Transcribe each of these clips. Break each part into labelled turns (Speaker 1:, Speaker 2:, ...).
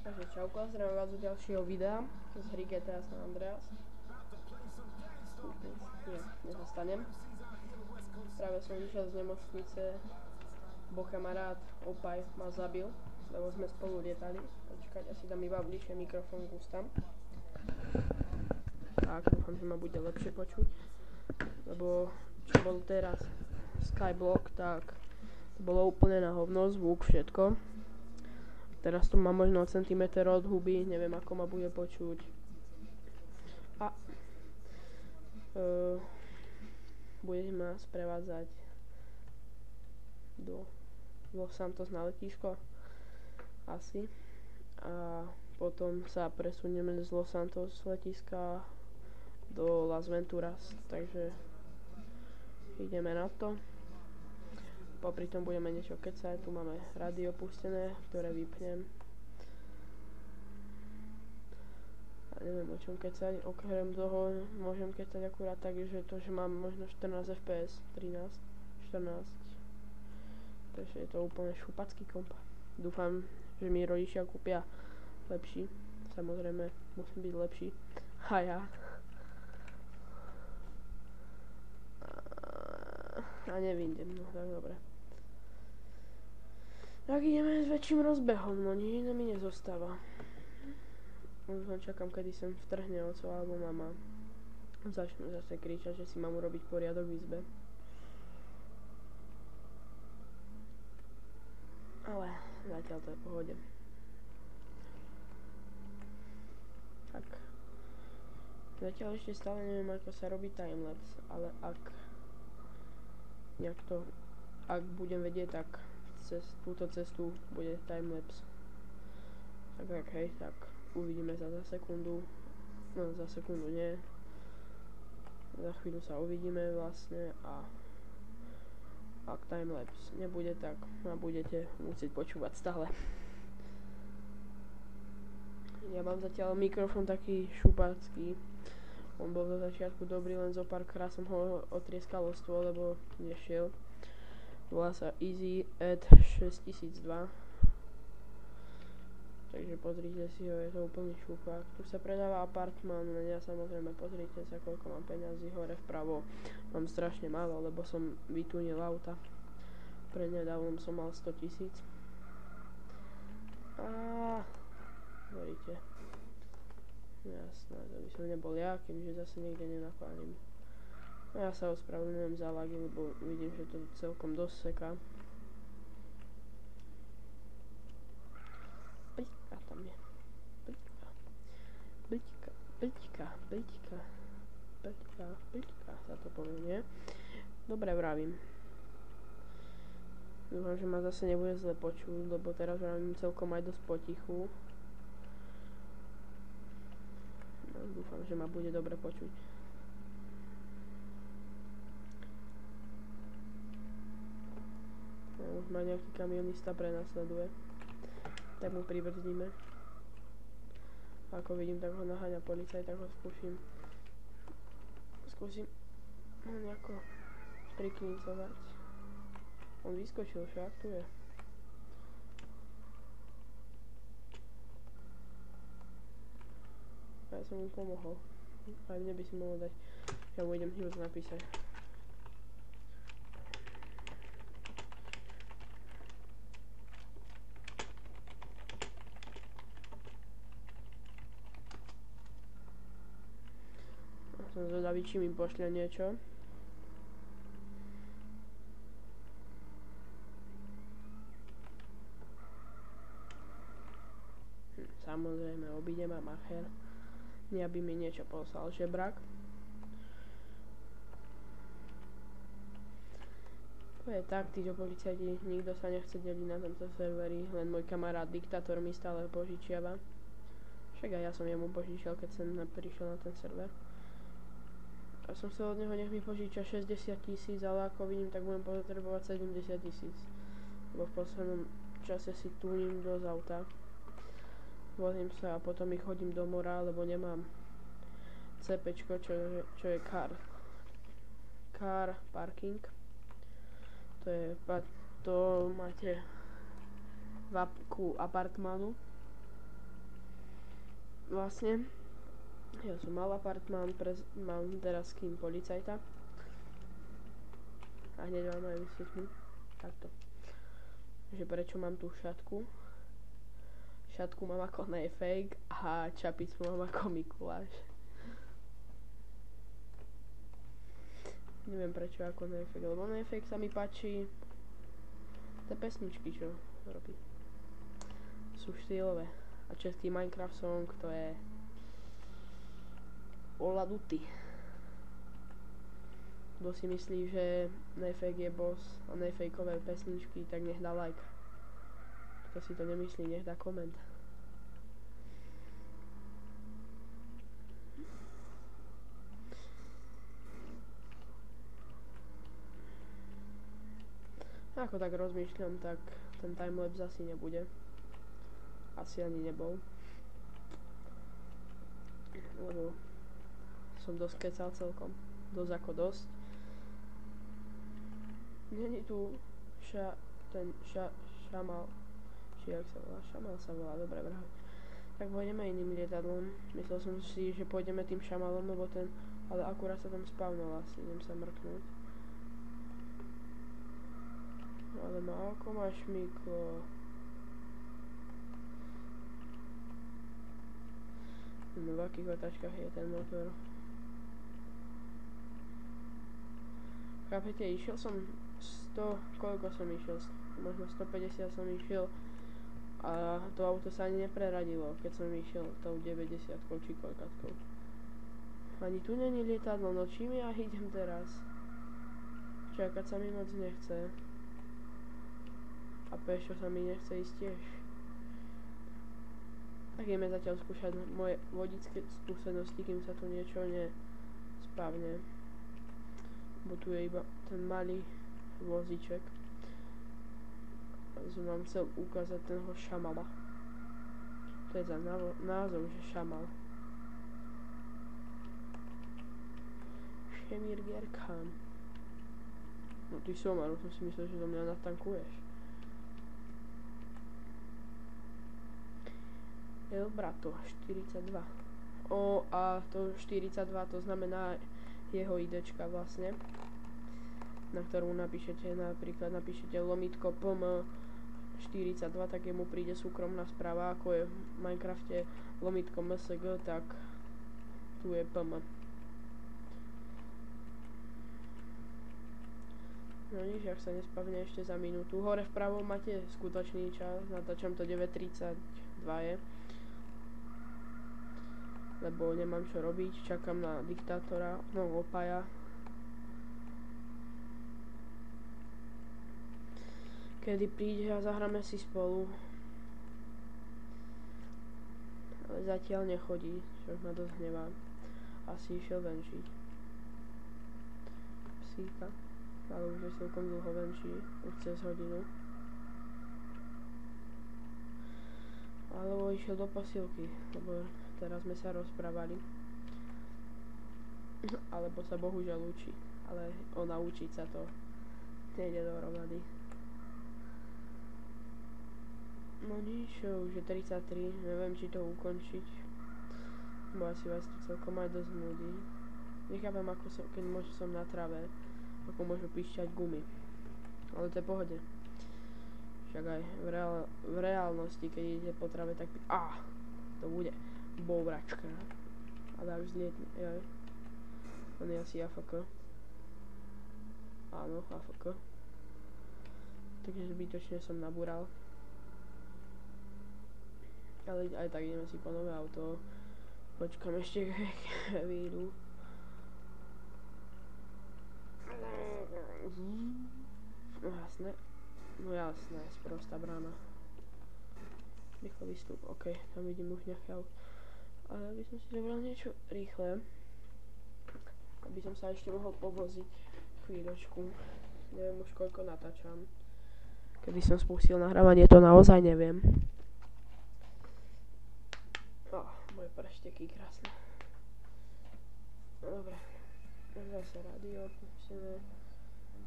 Speaker 1: Takže čauko, zdravím vás do ďalšieho videa z hry GTA San Andreas. Nie, nezastanem. Práve som vyšiel z nemocnice, bo kamarát Opaj ma zabil, lebo sme spolu lietali. Počkať, asi dám iba bližšie mikrofón k ústam. Tak, dúfam, že ma bude lepšie počuť. Lebo čo bol teraz Skyblock, tak to bolo úplne na hovno, zvuk, všetko. Teraz tu mám možno centimeter od huby, neviem ako ma bude počuť. A budeš ma sprevádzať do Los Santos na letisko asi. A potom sa presunieme z Los Santos letiska do Las Venturas, takže ideme na to. Popri tom budeme niečo kecať, tu máme rádio pustené, ktoré vypnem. A neviem o čom kecať, okrem toho môžem kecať akurát tak, že to, že mám možno 14 fps, 13, 14. Takže je to úplne šupacký komp. Dúfam, že mi rodičia kúpia lepší, samozrejme musím byť lepší. A ja. A nevyjdem, no tak dobre. Tak ideme s väčším rozbehom, no nič iné mi nezostáva. Už len čakám, kedy sem vtrhne oco alebo mama. Začnú zase kričať, že si mám urobiť poriadok v izbe. Ale zatiaľ to je v pohode. Tak. Zatiaľ ešte stále neviem, ako sa robí timelapse, ale ak budem vedieť, tak cez túto cestu bude timelapse. Tak hej, tak uvidíme sa za sekundu. No za sekundu nie. Za chvíľu sa uvidíme vlastne a ak timelapse nebude, tak ma budete musieť počúvať stále. Ja mám zatiaľ mikrofón taký šupacký. On bol do začiatku dobrý, len zo párkrát som ho otrieskal o stôl, lebo nešiel. Volá sa Easy Ed 6002. Takže pozrite si ho, je to úplný šupák. Tu sa predáva apartmán, no ja samozrejme pozrite sa, koľko mám peňazí hore vpravo. Mám strašne málo, lebo som vytunil auta. Prednedávnom som mal 100 000. Veríte. Jasné, to by som nebol ja, kebyže zase niekde nenakladím. No ja sa ospravedlňujem za lagy, lebo vidím, že to celkom dosť seká. Bliťka tam je. Bliťka sa to povie, nie? Dobre vravím. Dúfam, že ma zase nebude zle počuť, lebo teraz vravím celkom aj dosť potichu. Dúfam, že ma bude dobre počuť. No, už ma nejaký kamionista prenasleduje. Tak mu pribrzdíme. Ako vidím, tak ho naháňa policaj, tak ho skúsim nejako priklincovať. On vyskočil, však tu je. Ja som mu pomohol. Aj mne by si mohol dať. Ja mu idem hneď napísať. Som zvedavý, či mi pošle niečo. Samozrejme, obídem a macher. Nie, aby mi niečo poslal žebrak. To je tak, títo policajti, nikto sa nechce deliť na tomto serveri, len môj kamarát Diktátor mi stále požičiava. Však aj ja som jemu požičal, keď som prišiel na ten server. A som chcel od neho, nech mi požiča 60 000, ale ako vidím, tak budem potrebovať 70 000. Lebo v poslednom čase si túnim dosť auta. Vozím sa a potom ich hodím do mora, lebo nemám CPčko, čo je car parking. To máte v apku apartmánu. vlastne ja som mal apartmán, mám teraz s kým policajta. A hneď vám aj vysvetlím. Takto. Že prečo mám tú šatku. Šatku mám ako Nejfejk a čapicu mám ako Mikuláš. Neviem prečo ako Nejfejk, lebo Nejfejk sa mi páči tie pesničky, čo robí. Sú štýlové. A český Minecraft song to je Oladuty. Kto si myslí, že Nejfejk je boss a Nejfejkové pesničky, tak nech dá like. Kto si to nemyslí, nech dá koment. Ako tak rozmýšľam, tak ten timelapse asi nebude. Asi ani nebol. Lebo som dosť kecal celkom. Dosť ako dosť. Není tu Šamal. Či jak sa volá? Šamal sa volá, dobre vraj. Tak pôjdeme iným lietadlom. Myslel som si, že pôjdeme tým Šamalom, lebo ten... Ale akurát sa tam spavnul asi, idem sa mrknúť. Ale ako máš, Miko? No v akých otáčkach je ten motor? Chápete, išiel som 100, koľko som išiel? Možno 150 som išiel a to auto sa ani nepreradilo, keď som išiel tou 90-kou či koľkatkou. Ani tu není lietadlo, no čím ja idem teraz? Čakať sa mi moc nechce. A pešo sa mi nechce ísť tiež. Tak ideme zatiaľ skúšať moje vodické skúsenosti, kým sa tu niečo nespavne. Bo tu je iba ten malý vozíček. Som vám chcel ukázať tenho Šamala. To je za názov, že Šamal. Šemír Gerkhan. No ty somar, som si myslel, že do mňa natankuješ. Elbrato 42. A to 42 to znamená jeho idečka vlastne, na ktorú napíšete, napríklad napíšete lomitko PM 42, tak jemu príde súkromná správa, ako je v Minecrafte lomitko MSG, tak tu je PM. No nič, ak sa nespavne ešte za minútu. Hore vpravo máte skutočný čas, natáčam to 9:32 je. Lebo nemám čo robiť, čakám na diktátora, no opaja. Kedy príde a zahráme si spolu. Ale zatiaľ nechodí, čo ma dosť hnevá. Asi išiel venčiť. Psíka. Ale už je celkom dlho venčí, už cez hodinu. Alebo išiel do posilky, lebo teraz sme sa rozprávali. Alebo sa bohužiaľ učí. Ale ona učiť sa to nejde dohromady. No nič, už je 33, neviem či to ukončiť. Bo asi vás tu celkom aj dosť nudí. Nechápem ako som, keď možno som na trave, ako môžu píšťať gumy. Ale to je pohode. Však aj v reálnosti, keď idete po trave, tak to bude bouračka. Ale ak zlietne, jaj. On je asi AFK. Áno, AFK. Takže zbytočne som nabúral. Ale aj tak ideme si po nové auto. Počkám ešte chvíľu. No jasné. No jasné, sprostá brána. Rýchlo výstup, ok, tam vidím už nejaké auto. Ale aby som si zobral niečo rýchle. Aby som sa ešte mohol povoziť chvíľočku. Neviem už koľko natáčam. Kedy som spustil nahrávanie, to naozaj neviem. Moje pršteky krásne. No dobre. Zase rádio, pustíme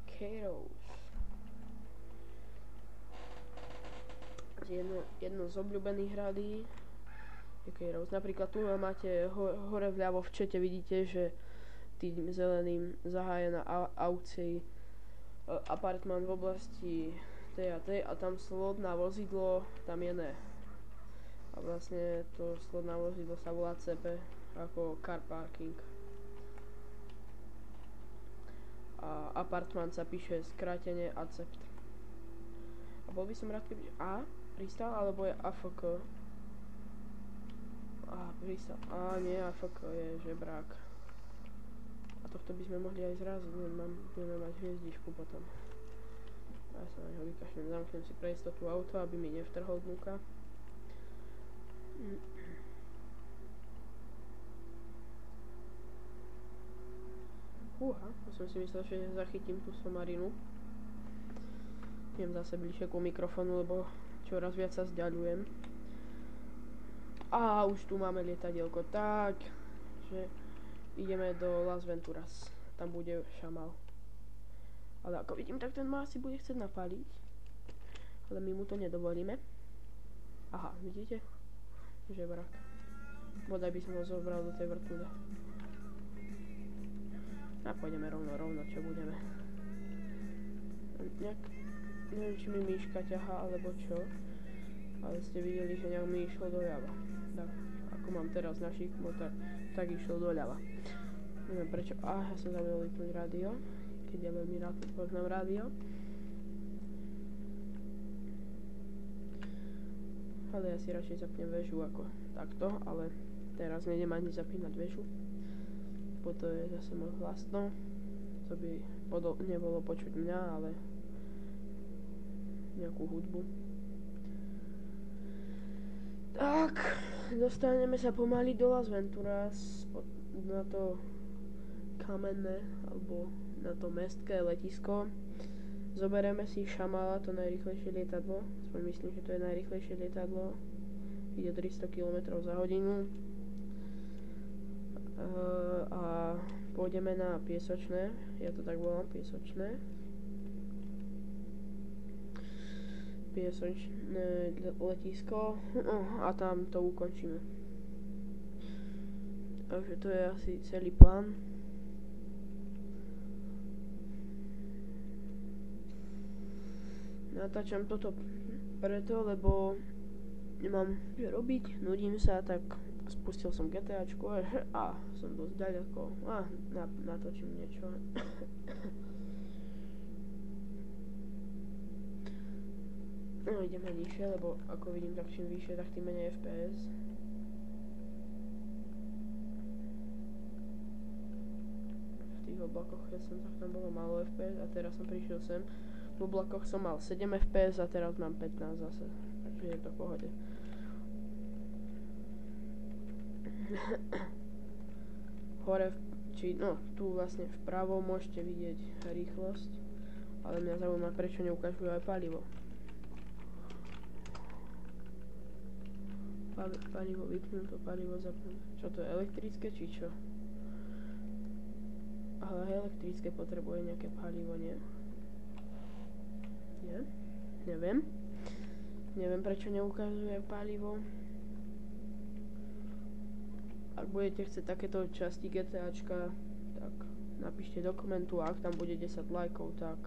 Speaker 1: Kairos. Jedno z obľúbených rádií Rose. Napríklad tu máte hore vľavo v čete, vidíte, že tým zeleným zahájená aukcii apartmán v oblasti tej a tej a tam slot na vozidlo, tam je ne. A vlastne to slot na vozidlo sa volá CP ako car parking. A apartmán sa píše skrátene ACEPT. A bol by som rád, keby A pristal, alebo je AFK. A pristal. A nie, AFK je žebrák. A tohto by sme mohli aj zraziť, budeme mať hviezdičku potom. Ja sa na ňo vykašľam, zamknem si pre istotu auto, aby mi nevtrhol dnuka. Ja som si myslel, že zachytím tú somarinu. Idem zase bližšie ku mikrofónu, lebo čoraz viac sa vzdialujem. A už tu máme lietadielko, tak že ideme do Las Venturas. Tam bude šamal. Ale ako vidím, tak ten ma asi bude chcieť napáliť. Ale my mu to nedovolíme. Aha, vidíte? Žebrak. Bodaj by som ho zobral do tej vrtule. A pôjdeme rovno, čo budeme. Neviem, či mi myška ťahá, alebo čo. Ale ste videli, že nejak mi išlo doľava. Tak, ako mám teraz na šikmo, tak išlo doľava. Neviem prečo. Ja som zabudol vypnúť rádio. Keď ja veľmi rád poznám rádio. Ale ja si radšej zapnem väžu ako takto, ale teraz nejdem ani zapínať väžu. Bo to je zase moc hlasno. To by nebolo počuť mňa, ale nejakú hudbu. Tak, dostaneme sa pomaly do Las Venturas, na to kamenné, alebo na to mestské letisko. Zoberieme si Shamala, to najrýchlejšie lietadlo. Aspoň myslím, že to je najrýchlejšie lietadlo. Ide 300 km za hodinu. A pôjdeme na Piesočné. Ja to tak volám, Piesočné. Piesočné letisko. A tam to ukončíme. Takže to je asi celý plán. Natáčam toto preto, lebo nemám čo robiť, nudím sa, tak spustil som GTAčku a som dosť ďaleko a natočím niečo. No ideme nižšie, lebo ako vidím, tak čím vyššie, tak tým menej FPS. V tých oblakoch, keď som tak tam bolo málo FPS a teraz som prišiel sem. V oblakoch som mal 7 FPS a teraz mám 15 zase, takže je to v pohode. Hore, tu vlastne vpravo môžete vidieť rýchlosť, ale mňa zaujíma, prečo neukážujú aj palivo. Palivo vypnuté, palivo zapnuté. Čo to je, elektrické či čo? Ale elektrické potrebuje nejaké palivo, nie? Nie? Neviem. Neviem, prečo neukazuje palivo. Ak budete chcieť takéto časti GTAčka, tak napíšte do komentu a ak tam bude 10 lajkov, tak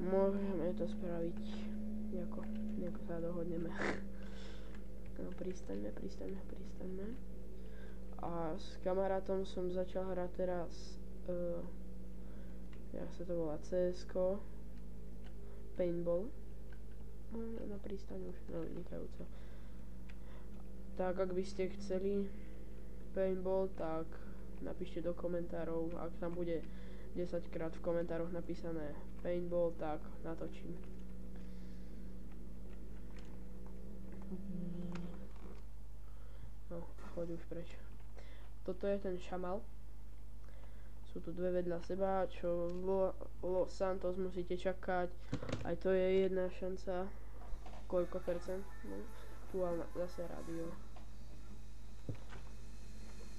Speaker 1: môžeme to spraviť. Nejako sa dohodneme. No, pristaňme. A s kamarátom som začal hrať teraz jak sa to volá, CS-ko, paintball. Na prístaň už, vynikajúco. Tak, ak by ste chceli paintball, tak napíšte do komentárov. Ak tam bude 10 krát v komentároch napísané paintball, tak natočím. No, choď už preč. Toto je ten Shamal. Sú tu dve vedľa seba, čo v Los Santos musíte čakať. Aj to je jedna šanca. Koľko percent? No, tu ale zase rádio.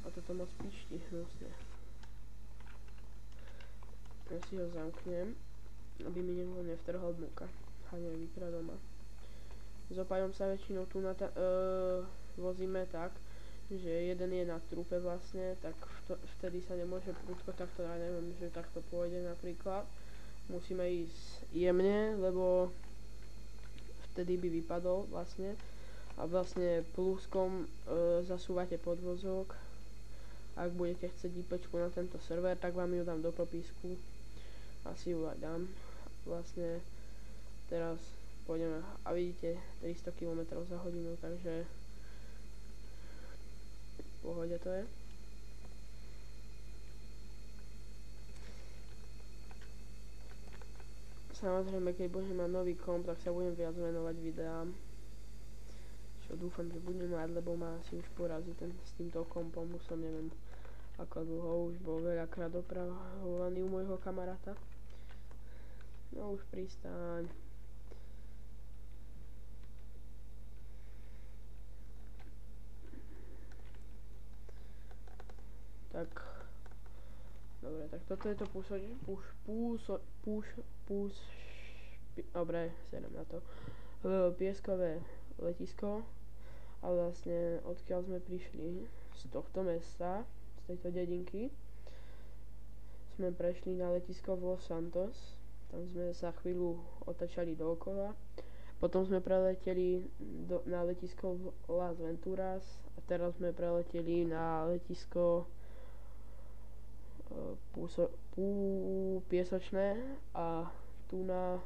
Speaker 1: A toto moc pišti hnusne. Ja si ho zamknem, aby mi nevtrhol dnuka. Haňový doma. S opajom sa väčšinou tu vozíme tak, že jeden je na trupe vlastne, tak vtedy sa nemôže prudko takto, ja neviem, že takto pôjde napríklad. Musíme ísť jemne, lebo vtedy by vypadol vlastne. A vlastne pluskom zasúvate podvozok. Ak budete chcieť IPčku na tento server, tak vám ju dám do popisku. Asi ju aj dám. Vlastne teraz pôjdeme a vidíte 300 km za hodinu, takže v pohode to je. Samozrejme, keď budem mať nový komp, tak sa budem viac venovať videám. Čo dúfam, že budem mať, lebo ma asi už porazí s týmto kompom. Už som neviem ako dlho, už bol veľakrát opravovaný u môjho kamaráta. No už pristaň. Tak. Dobre, tak toto je to dobre, serem na to. Pieskové letisko. A vlastne odkiaľ sme prišli z tohto mesta, z tejto dedinky, sme prešli na letisko v Los Santos. Tam sme sa chvíľu otačali dookola. Potom sme preleteli na letisko v Las Venturas a teraz sme preleteli na letisko Piesočné a tu na